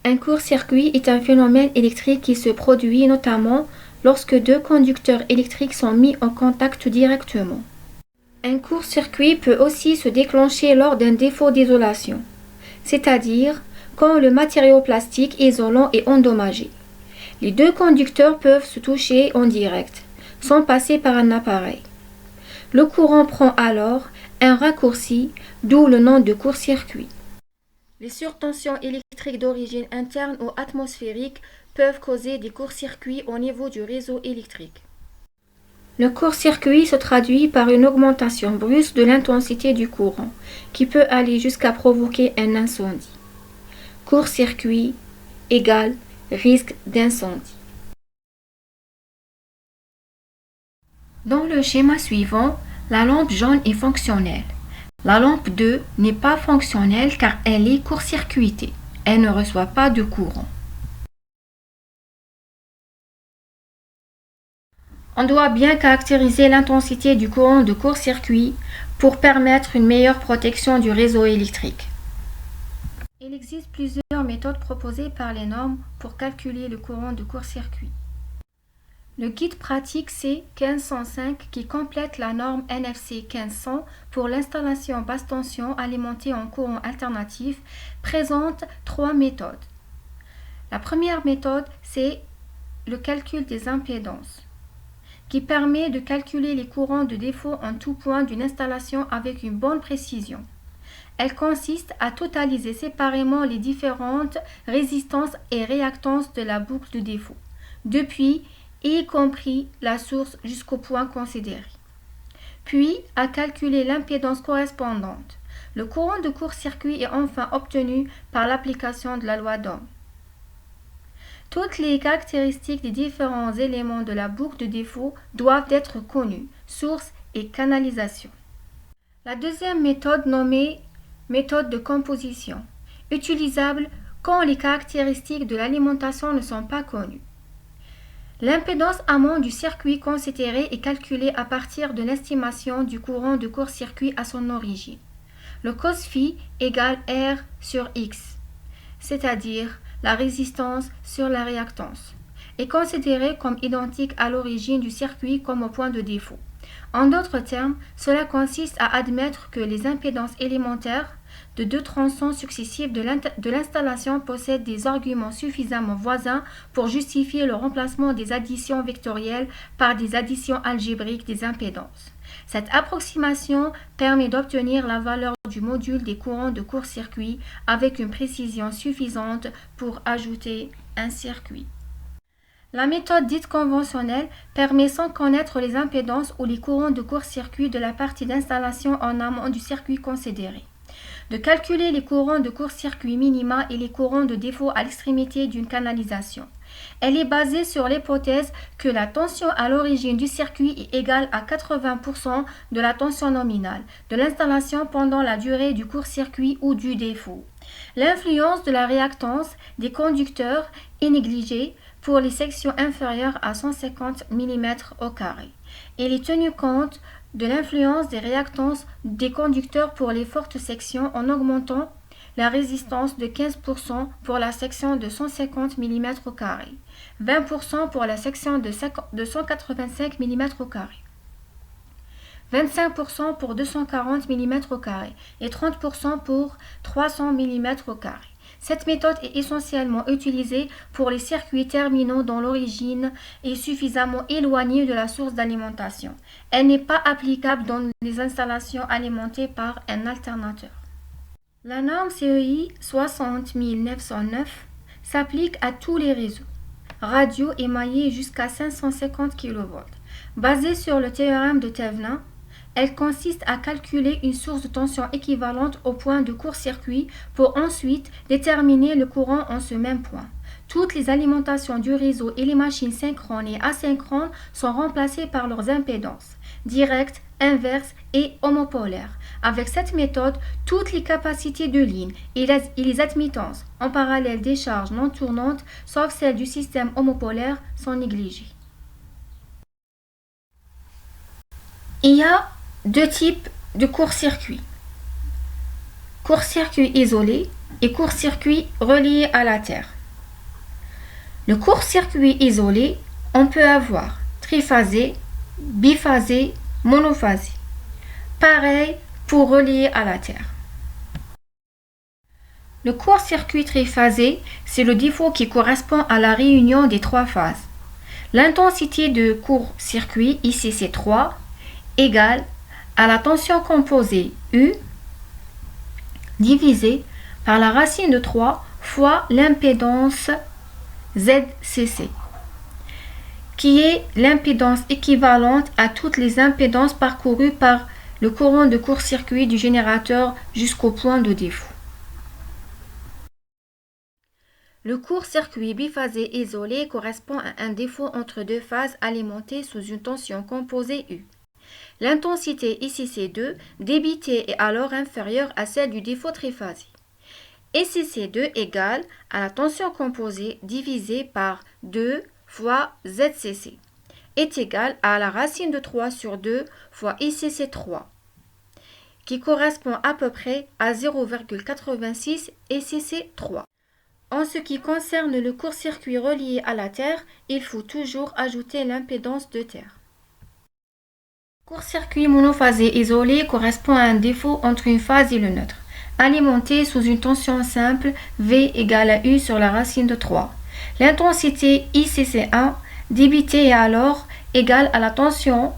Un court-circuit est un phénomène électrique qui se produit notamment lorsque deux conducteurs électriques sont mis en contact directement. Un court-circuit peut aussi se déclencher lors d'un défaut d'isolation, c'est-à-dire quand le matériau plastique isolant est endommagé. Les deux conducteurs peuvent se toucher en direct, sans passer par un appareil. Le courant prend alors un raccourci, d'où le nom de court-circuit. Les surtensions électriques d'origine interne ou atmosphérique peuvent causer des courts-circuits au niveau du réseau électrique. Le court-circuit se traduit par une augmentation brusque de l'intensité du courant, qui peut aller jusqu'à provoquer un incendie. Court-circuit égale risque d'incendie. Dans le schéma suivant, la lampe jaune est fonctionnelle. La lampe 2 n'est pas fonctionnelle car elle est court-circuitée. Elle ne reçoit pas de courant. On doit bien caractériser l'intensité du courant de court-circuit pour permettre une meilleure protection du réseau électrique. Il existe plusieurs méthodes proposées par les normes pour calculer le courant de court-circuit. Le guide pratique C1505 qui complète la norme NFC 1500 pour l'installation basse tension alimentée en courant alternatif présente trois méthodes. La première méthode, c'est le calcul des impédances, qui permet de calculer les courants de défaut en tout point d'une installation avec une bonne précision. Elle consiste à totaliser séparément les différentes résistances et réactances de la boucle de défaut, depuis y compris la source jusqu'au point considéré. Puis à calculer l'impédance correspondante. Le courant de court-circuit est enfin obtenu par l'application de la loi d'Ohm. Toutes les caractéristiques des différents éléments de la boucle de défaut doivent être connues, source et canalisation. La deuxième méthode nommée méthode de composition, utilisable quand les caractéristiques de l'alimentation ne sont pas connues. L'impédance amont du circuit considéré est calculée à partir de l'estimation du courant de court-circuit à son origine. Le cos phi égale R sur X, c'est-à-dire la résistance sur la réactance, est considéré comme identique à l'origine du circuit comme au point de défaut. En d'autres termes, cela consiste à admettre que les impédances élémentaires de deux tronçons successifs de l'installation possèdent des arguments suffisamment voisins pour justifier le remplacement des additions vectorielles par des additions algébriques des impédances. Cette approximation permet d'obtenir la valeur du module des courants de court-circuit avec une précision suffisante pour ajouter un circuit. La méthode dite conventionnelle permet sans connaître les impédances ou les courants de court-circuit de la partie d'installation en amont du circuit considéré, de calculer les courants de court-circuit minima et les courants de défaut à l'extrémité d'une canalisation. Elle est basée sur l'hypothèse que la tension à l'origine du circuit est égale à 80% de la tension nominale de l'installation pendant la durée du court-circuit ou du défaut. L'influence de la réactance des conducteurs est négligée pour les sections inférieures à 150 mm au carré. Il est tenu compte de l'influence des réactances des conducteurs pour les fortes sections en augmentant la résistance de 15% pour la section de 150 mm au carré, 20% pour la section de 185 mm au carré, 25% pour 240 mm au carré et 30% pour 300 mm au carré. Cette méthode est essentiellement utilisée pour les circuits terminaux dont l'origine est suffisamment éloignée de la source d'alimentation. Elle n'est pas applicable dans les installations alimentées par un alternateur. La norme CEI 60909 s'applique à tous les réseaux radio émaillés jusqu'à 550 kV. Basée sur le théorème de Thevenin, elle consiste à calculer une source de tension équivalente au point de court-circuit pour ensuite déterminer le courant en ce même point. Toutes les alimentations du réseau et les machines synchrones et asynchrones sont remplacées par leurs impédances, directes, inverses et homopolaires. Avec cette méthode, toutes les capacités de ligne et les admittances en parallèle des charges non tournantes, sauf celles du système homopolaire, sont négligées. Il y a deux types de court-circuit. court-circuit isolé et court-circuit relié à la Terre. Le court-circuit isolé, on peut avoir triphasé, biphasé, monophasé. Pareil pour relier à la Terre. Le court-circuit triphasé, c'est le défaut qui correspond à la réunion des trois phases. L'intensité de court-circuit, ici c'est 3, égale à la tension composée U divisée par la racine de 3 fois l'impédance ZCC, qui est l'impédance équivalente à toutes les impédances parcourues par le courant de court-circuit du générateur jusqu'au point de défaut. Le court-circuit biphasé isolé correspond à un défaut entre deux phases alimentées sous une tension composée U. L'intensité ici C2 débitée est alors inférieure à celle du défaut triphasé. Ici C2 égale à la tension composée divisée par 2 fois ZCC est égale à la racine de 3 sur 2 fois ICC3 qui correspond à peu près à 0,86 ICC3. En ce qui concerne le court-circuit relié à la Terre, il faut toujours ajouter l'impédance de Terre. Court-circuit monophasé isolé correspond à un défaut entre une phase et le neutre, alimenté sous une tension simple V égale à U sur la racine de 3. L'intensité ICC1 débitée est alors égale à la tension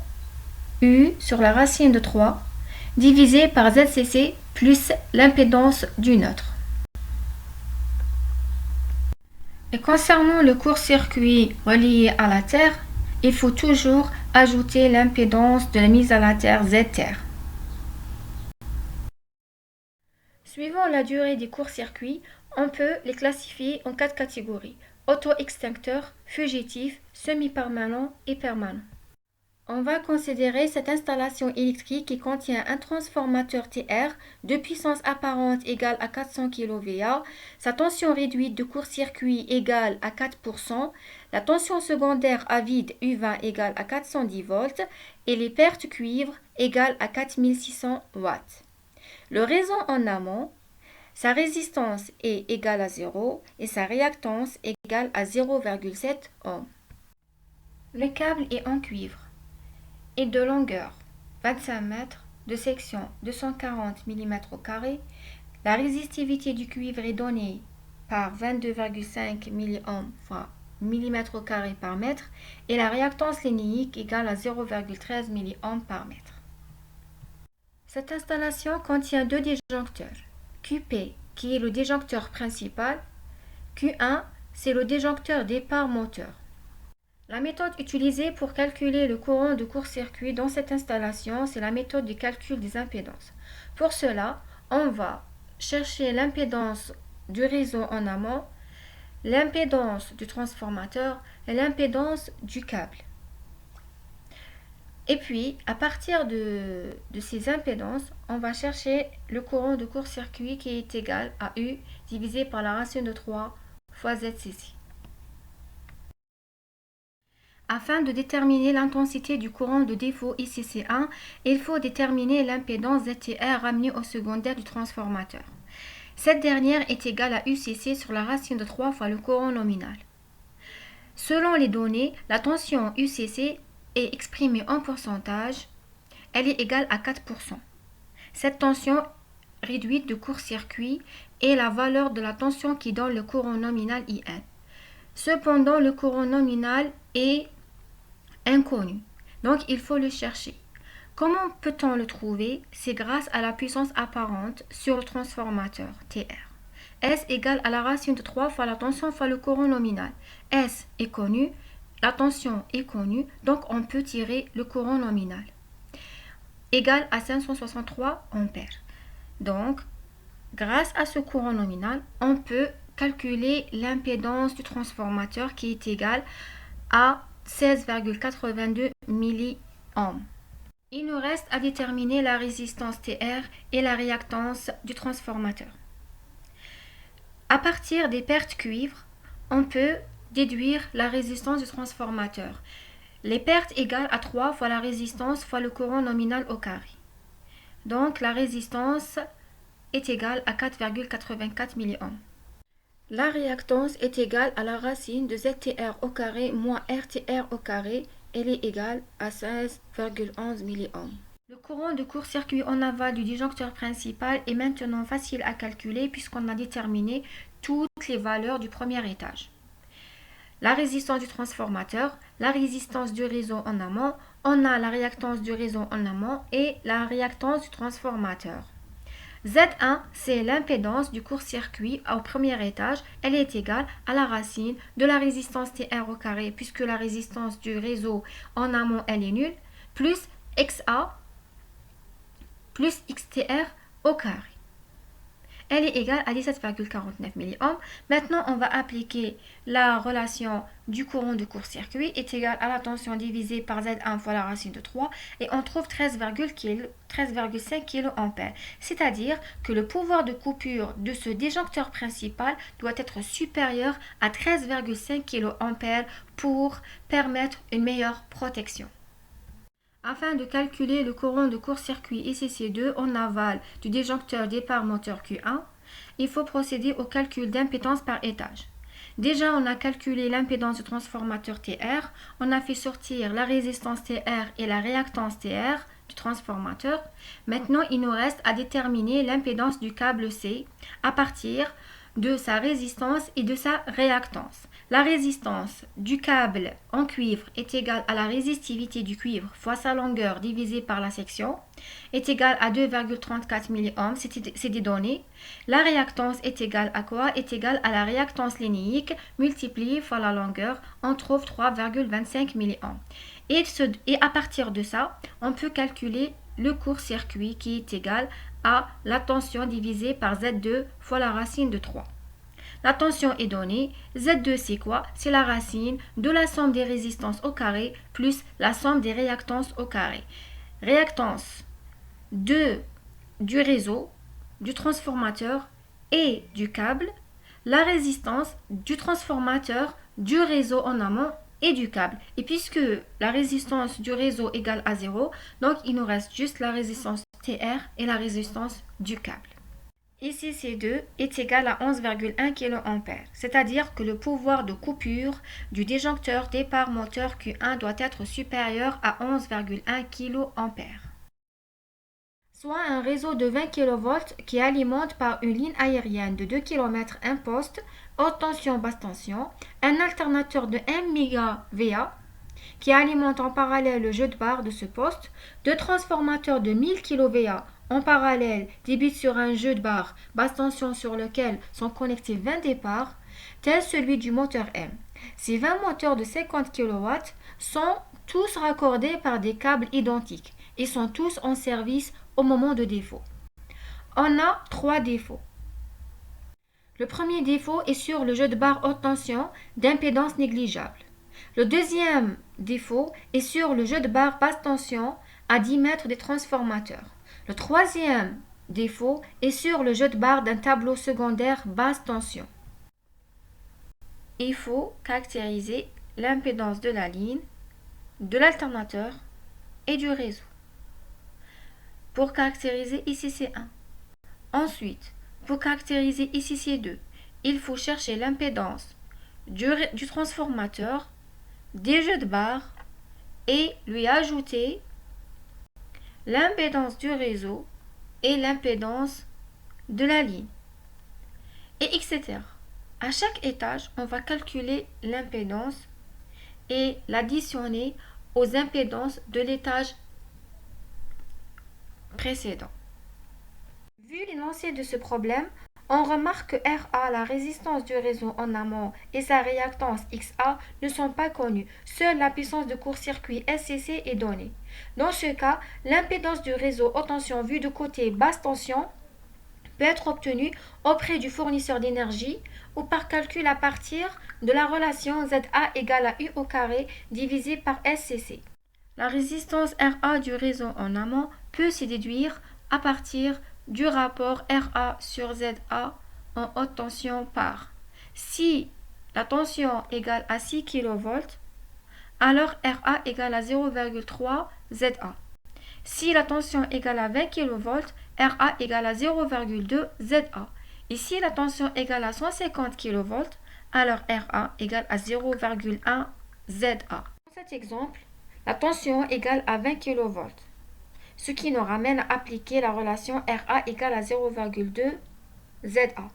U sur la racine de 3 divisée par ZCC plus l'impédance du neutre. Et concernant le court-circuit relié à la Terre, il faut toujours ajouter l'impédance de la mise à la Terre ZTerre. Suivant la durée des courts-circuits, on peut les classifier en 4 catégories: auto-extincteur, fugitif, semi-permanent et permanent. On va considérer cette installation électrique qui contient un transformateur TR de puissance apparente égale à 400 kVA, sa tension réduite de court-circuit égale à 4%, la tension secondaire à vide U20 égale à 410 volts et les pertes cuivre égales à 4600 watts. Le réseau en amont, sa résistance est égale à 0 et sa réactance égale à 0,7 ohm. Le câble est en cuivre et de longueur 25 mètres, de section 240 mm². La résistivité du cuivre est donnée par 22,5 mA mm² par mètre et la réactance linéique égale à 0,13 mA par mètre. Cette installation contient deux disjoncteurs, QP qui est le disjoncteur principal, Q1 c'est le disjoncteur départ moteur. La méthode utilisée pour calculer le courant de court-circuit dans cette installation, c'est la méthode de calcul des impédances. Pour cela, on va chercher l'impédance du réseau en amont, l'impédance du transformateur et l'impédance du câble. Et puis, à partir de ces impédances, on va chercher le courant de court-circuit qui est égal à U divisé par la racine de 3 fois ZCC. Afin de déterminer l'intensité du courant de défaut ICC1, il faut déterminer l'impédance ZTR ramenée au secondaire du transformateur. Cette dernière est égale à UCC sur la racine de 3 fois le courant nominal. Selon les données, la tension UCC est exprimée en pourcentage, elle est égale à 4%. Cette tension réduite de court-circuit est la valeur de la tension qui donne le courant nominal IN. Cependant, le courant nominal est inconnu, donc il faut le chercher. Comment peut-on le trouver? C'est grâce à la puissance apparente sur le transformateur TR. S égale à la racine de 3 fois la tension fois le courant nominal. S est connu, la tension est connue, donc on peut tirer le courant nominal. Égal à 563 ampères. Donc, grâce à ce courant nominal, on peut calculer l'impédance du transformateur qui est égale à 16,82 mA. Il nous reste à déterminer la résistance TR et la réactance du transformateur. À partir des pertes cuivre, on peut déduire la résistance du transformateur. Les pertes égales à 3 fois la résistance fois le courant nominal au carré. Donc la résistance est égale à 4,84 milliohms. La réactance est égale à la racine de ZTR au carré moins RTR au carré. Elle est égale à 16,11 milliohms. Le courant de court-circuit en aval du disjoncteur principal est maintenant facile à calculer puisqu'on a déterminé toutes les valeurs du premier étage. La résistance du transformateur, la résistance du réseau en amont, on a la réactance du réseau en amont et la réactance du transformateur. Z1, c'est l'impédance du court-circuit au premier étage. Elle est égale à la racine de la résistance TR au carré, puisque la résistance du réseau en amont, elle est nulle, plus XA plus XTR au carré. Elle est égale à 17,49 milliohms. Maintenant, on va appliquer la relation du courant de court-circuit est égale à la tension divisée par Z1 fois la racine de 3 et on trouve 13,5 kA. C'est-à-dire que le pouvoir de coupure de ce disjoncteur principal doit être supérieur à 13,5 kA pour permettre une meilleure protection. Afin de calculer le courant de court-circuit ICC2 en aval du disjoncteur départ moteur Q1, il faut procéder au calcul d'impédance par étage. Déjà, on a calculé l'impédance du transformateur TR, on a fait sortir la résistance TR et la réactance TR du transformateur. Maintenant, il nous reste à déterminer l'impédance du câble C à partir de sa résistance et de sa réactance. La résistance du câble en cuivre est égale à la résistivité du cuivre fois sa longueur divisée par la section, est égale à 2,34 milliohms, c'est des données. La réactance est égale à quoi? Est égale à la réactance linéique multipliée fois la longueur, on trouve 3,25 milliohms. Et à partir de ça, on peut calculer le court-circuit qui est égal à la tension divisée par Z2 fois la racine de 3. La tension est donnée. Z2 c'est quoi? C'est la racine de la somme des résistances au carré plus la somme des réactances au carré. Réactance du réseau, du transformateur et du câble. La résistance du transformateur, du réseau en amont et du câble. Et puisque la résistance du réseau égale à 0, donc il nous reste juste la résistance TR et la résistance du câble. Ici, C2 est égal à 11,1 kA, c'est-à-dire que le pouvoir de coupure du disjoncteur départ moteur Q1 doit être supérieur à 11,1 kA. Soit un réseau de 20 kV qui alimente par une ligne aérienne de 2 km un poste, haute tension, basse tension, un alternateur de 1 MVA qui alimente en parallèle le jeu de barre de ce poste, deux transformateurs de 1000 kVA en parallèle débutent sur un jeu de barre basse tension sur lequel sont connectés 20 départs, tel celui du moteur M. Ces 20 moteurs de 50 kW sont tous raccordés par des câbles identiques et sont tous en service au moment de défaut. On a 3 défauts. Le premier défaut est sur le jeu de barre haute tension d'impédance négligeable. Le deuxième défaut est sur le jeu de barre basse tension à 10 mètres des transformateurs. Le troisième défaut est sur le jeu de barre d'un tableau secondaire basse tension. Il faut caractériser l'impédance de la ligne, de l'alternateur et du réseau. Pour caractériser ICC1. Ensuite, pour caractériser ICC2, il faut chercher l'impédance du transformateur, des jeux de barre et lui ajouter l'impédance du réseau et l'impédance de la ligne, et etc. À chaque étage, on va calculer l'impédance et l'additionner aux impédances de l'étage précédent. Vu l'énoncé de ce problème, on remarque que RA, la résistance du réseau en amont, et sa réactance XA ne sont pas connues. Seule la puissance de court-circuit SCC est donnée. Dans ce cas, l'impédance du réseau haute tension vue de côté basse tension peut être obtenue auprès du fournisseur d'énergie ou par calcul à partir de la relation ZA égale à U au carré divisé par SCC. La résistance RA du réseau en amont peut se déduire à partir du rapport RA sur ZA en haute tension par. Si la tension égale à 6 kV, alors RA égale à 0,3 ZA. Si la tension égale à 20 kV, RA égale à 0,2 ZA. Ici, la tension égale à 150 kV, alors RA égale à 0,1 ZA. Dans cet exemple, la tension égale à 20 kV, ce qui nous ramène à appliquer la relation RA égale à 0,2 ZA.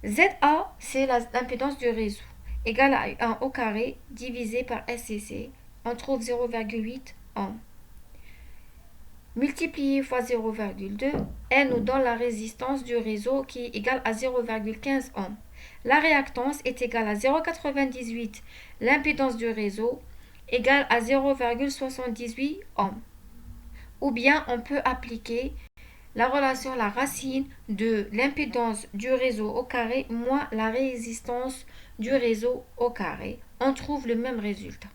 ZA, c'est l'impédance du réseau, égale à 1 au carré divisé par SCC. On trouve 0,8 ohms. Multiplié fois 0,2, elle nous donne la résistance du réseau qui est égale à 0,15 ohms. La réactance est égale à 0,98. L'impédance du réseau égale à 0,78 ohms. Ou bien on peut appliquer la relation, la racine de l'impédance du réseau au carré moins la résistance du réseau au carré. On trouve le même résultat.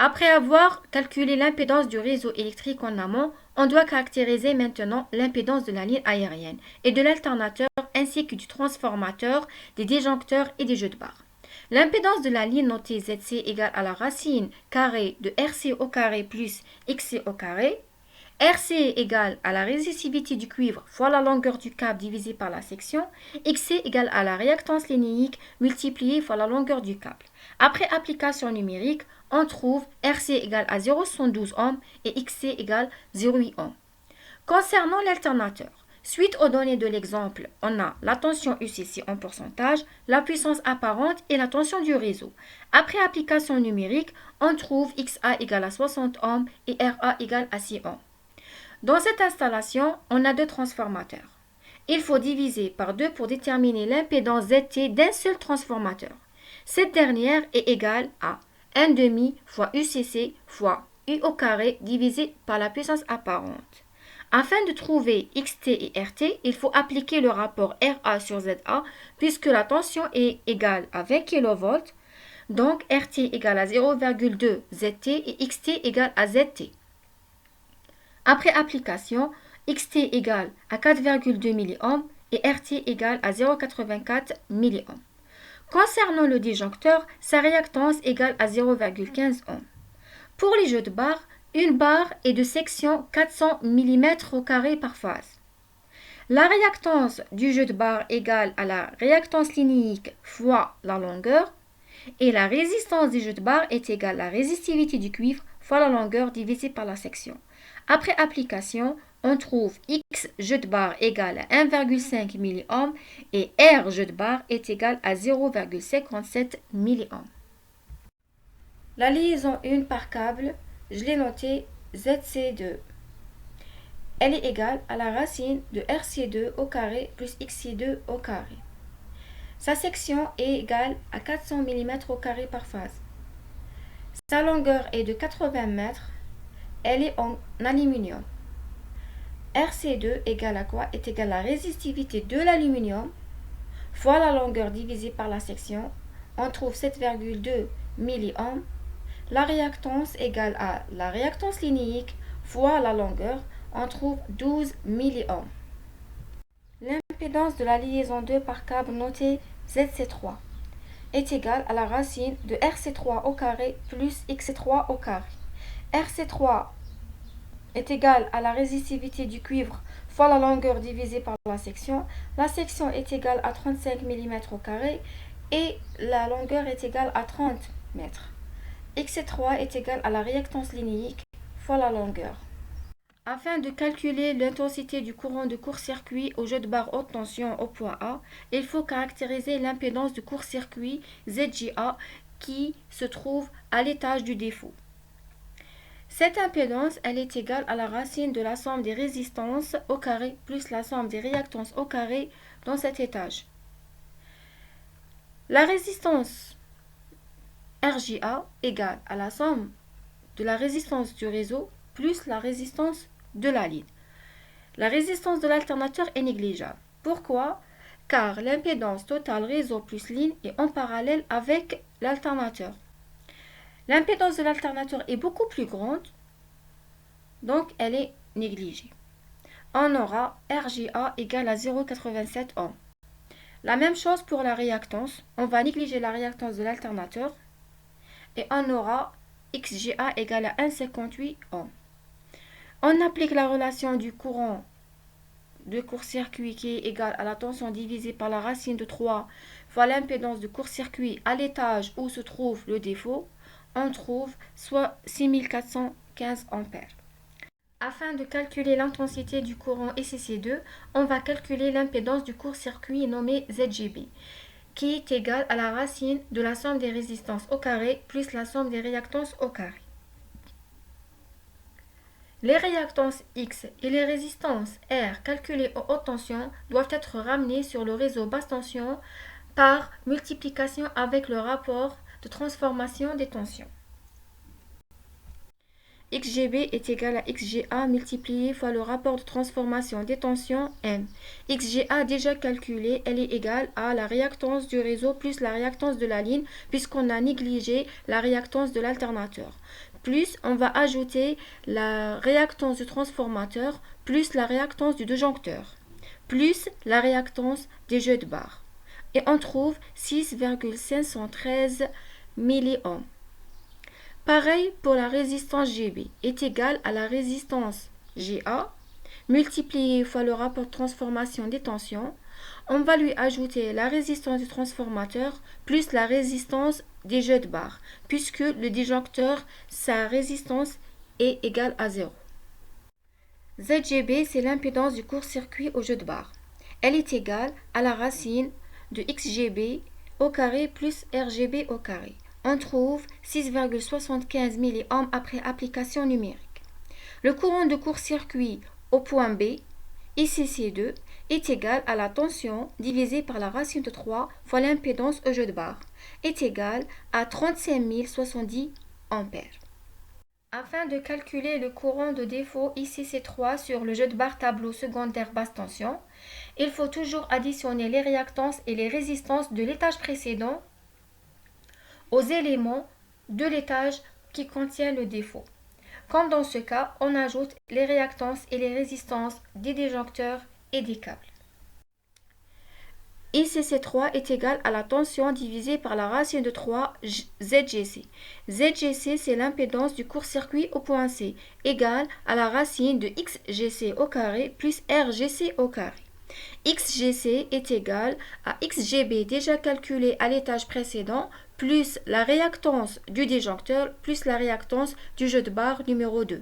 Après avoir calculé l'impédance du réseau électrique en amont, on doit caractériser maintenant l'impédance de la ligne aérienne et de l'alternateur ainsi que du transformateur, des disjoncteurs et des jeux de barres. L'impédance de la ligne notée ZC égale à la racine carrée de RC au carré plus XC au carré. RC égale à la résistivité du cuivre fois la longueur du câble divisé par la section. XC égale à la réactance linéique multipliée fois la longueur du câble. Après application numérique, on trouve RC égale à 0,112 ohms et XC égale 0,8 ohms. Concernant l'alternateur, suite aux données de l'exemple, on a la tension UCC en pourcentage, la puissance apparente et la tension du réseau. Après application numérique, on trouve XA égale à 60 ohms et RA égale à 6 ohms. Dans cette installation, on a deux transformateurs. Il faut diviser par 2 pour déterminer l'impédance ZT d'un seul transformateur. Cette dernière est égale à 1,5 fois UCC fois U au carré divisé par la puissance apparente. Afin de trouver XT et RT, il faut appliquer le rapport RA sur ZA puisque la tension est égale à 20 kV, donc RT égale à 0,2 ZT et XT égale à ZT. Après application, XT égale à 4,2 mA et RT égale à 0,84 mA. Concernant le disjoncteur, sa réactance égale à 0,15 ohms. Pour les jeux de barres, une barre est de section 400 mm au carré par phase. La réactance du jeu de barre égale à la réactance linéique fois la longueur et la résistance du jeu de barre est égale à la résistivité du cuivre fois la longueur divisée par la section. Après application, on trouve X jeu de barre égale à 1,5 mA et R jeu de barre est égal à 0,57 mA. La liaison 1 par câble, je l'ai notée ZC2. Elle est égale à la racine de RC2 au carré plus XC2 au carré. Sa section est égale à 400 mm au carré par phase. Sa longueur est de 80 mètres. Elle est en aluminium. RC2 égale à quoi? Est égal à la résistivité de l'aluminium fois la longueur divisée par la section. On trouve 7,2 mA. La réactance égale à la réactance linéique fois la longueur. On trouve 12 mA. L'impédance de la liaison 2 par câble notée ZC3 est égale à la racine de RC3 au carré plus XC3 au carré. RC3 est égal à la résistivité du cuivre fois la longueur divisée par la section. La section est égale à 35 mm au carré et la longueur est égale à 30 mètres. XC3 est égal à la réactance linéique fois la longueur. Afin de calculer l'intensité du courant de court-circuit au jeu de barre haute tension au point A, il faut caractériser l'impédance du court-circuit ZJA qui se trouve à l'étage du défaut. Cette impédance, elle est égale à la racine de la somme des résistances au carré plus la somme des réactances au carré dans cet étage. La résistance RJA égale à la somme de la résistance du réseau plus la résistance de la ligne. La résistance de l'alternateur est négligeable. Pourquoi? Car l'impédance totale réseau plus ligne est en parallèle avec l'alternateur. L'impédance de l'alternateur est beaucoup plus grande, donc elle est négligée. On aura RJA égale à 0,87 ohms. La même chose pour la réactance, on va négliger la réactance de l'alternateur et on aura XJA égale à 1,58 ohms. On applique la relation du courant de court-circuit qui est égale à la tension divisée par la racine de 3 fois l'impédance de court-circuit à l'étage où se trouve le défaut, on trouve soit 6415 ampères. Afin de calculer l'intensité du courant ICC2, on va calculer l'impédance du court-circuit nommé ZGB, qui est égale à la racine de la somme des résistances au carré plus la somme des réactances au carré. Les réactances X et les résistances R calculées en haute tension doivent être ramenées sur le réseau basse tension par multiplication avec le rapport de transformation des tensions. XGB est égal à XGA multiplié fois le rapport de transformation des tensions M. XGA déjà calculé, elle est égale à la réactance du réseau plus la réactance de la ligne puisqu'on a négligé la réactance de l'alternateur. Plus on va ajouter la réactance du transformateur plus la réactance du disjoncteur plus la réactance des jeux de barre. Et on trouve 6,513 milliohms. Pareil pour la résistance GB est égale à la résistance GA multiplié fois le rapport de transformation des tensions. On va lui ajouter la résistance du transformateur plus la résistance des jeux de barre puisque le disjoncteur, sa résistance est égale à 0. ZGB, c'est l'impédance du court-circuit au jeu de barre. Elle est égale à la racine de XGB au carré plus RGB au carré. On trouve 6,75 milliohms après application numérique. Le courant de court-circuit au point B, ICC2, est égal à la tension divisée par la racine de 3 fois l'impédance au jeu de barre, est égal à 35 070 ampères. Afin de calculer le courant de défaut ICC3 sur le jeu de barre tableau secondaire basse tension, il faut toujours additionner les réactances et les résistances de l'étage précédent aux éléments de l'étage qui contient le défaut. Comme dans ce cas, on ajoute les réactances et les résistances des disjoncteurs et des câbles. ICC3 est égal à la tension divisée par la racine de 3 ZGC. ZGC, c'est l'impédance du court-circuit au point C, égale à la racine de XGC au carré plus RGC au carré. XGC est égal à XGB déjà calculé à l'étage précédent plus la réactance du disjoncteur plus la réactance du jeu de barre numéro 2.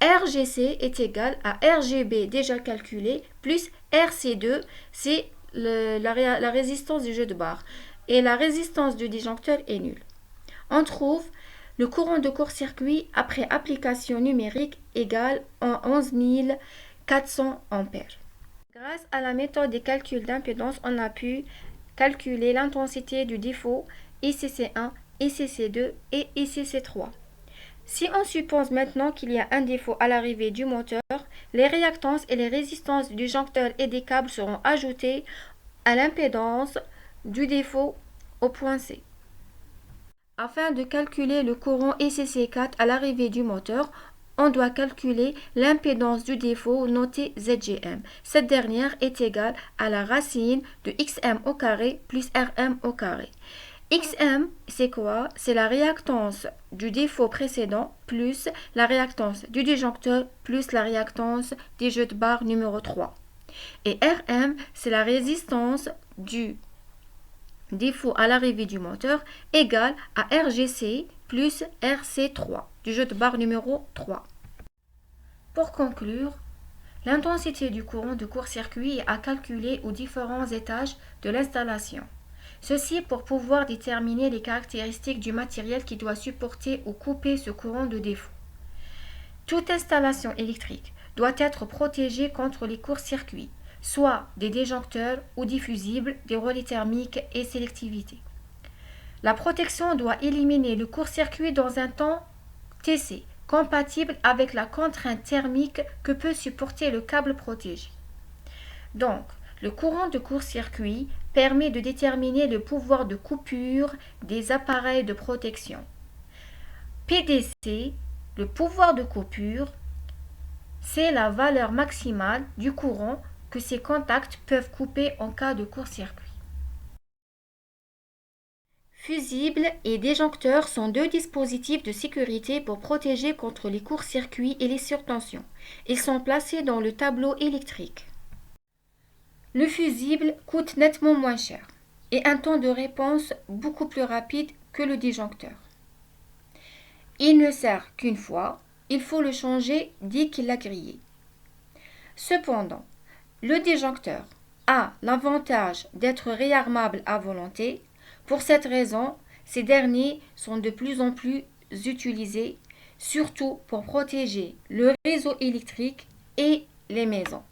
RGC est égal à RGB déjà calculé plus RC2, c'est la résistance du jeu de barre et la résistance du disjoncteur est nulle. On trouve le courant de court-circuit après application numérique égale en 11 400 ampères. Grâce à la méthode des calculs d'impédance, on a pu calculer l'intensité du défaut ICC1, ICC2 et ICC3. Si on suppose maintenant qu'il y a un défaut à l'arrivée du moteur, les réactances et les résistances du disjoncteur et des câbles seront ajoutées à l'impédance du défaut au point C. Afin de calculer le courant ICC4 à l'arrivée du moteur, on doit calculer l'impédance du défaut notée ZGM. Cette dernière est égale à la racine de XM au carré plus RM au carré. XM, c'est quoi? C'est la réactance du défaut précédent plus la réactance du disjoncteur plus la réactance des jeux de barre numéro 3. Et RM, c'est la résistance du défaut à l'arrivée du moteur égale à RGC plus RC3 du jeu de barre numéro 3. Pour conclure, l'intensité du courant de court-circuit est à calculer aux différents étages de l'installation. Ceci pour pouvoir déterminer les caractéristiques du matériel qui doit supporter ou couper ce courant de défaut. Toute installation électrique doit être protégée contre les courts-circuits, soit des disjoncteurs ou des fusibles, des relais thermiques et sélectivité. La protection doit éliminer le court-circuit dans un temps TC, compatible avec la contrainte thermique que peut supporter le câble protégé. Donc, le courant de court-circuit permet de déterminer le pouvoir de coupure des appareils de protection. PDC, le pouvoir de coupure, c'est la valeur maximale du courant que ces contacts peuvent couper en cas de court-circuit. Fusibles et disjoncteurs sont deux dispositifs de sécurité pour protéger contre les courts-circuits et les surtensions. Ils sont placés dans le tableau électrique. Le fusible coûte nettement moins cher et un temps de réponse beaucoup plus rapide que le disjoncteur. Il ne sert qu'une fois, il faut le changer dès qu'il a grillé. Cependant, le disjoncteur a l'avantage d'être réarmable à volonté. Pour cette raison, ces derniers sont de plus en plus utilisés, surtout pour protéger le réseau électrique et les maisons.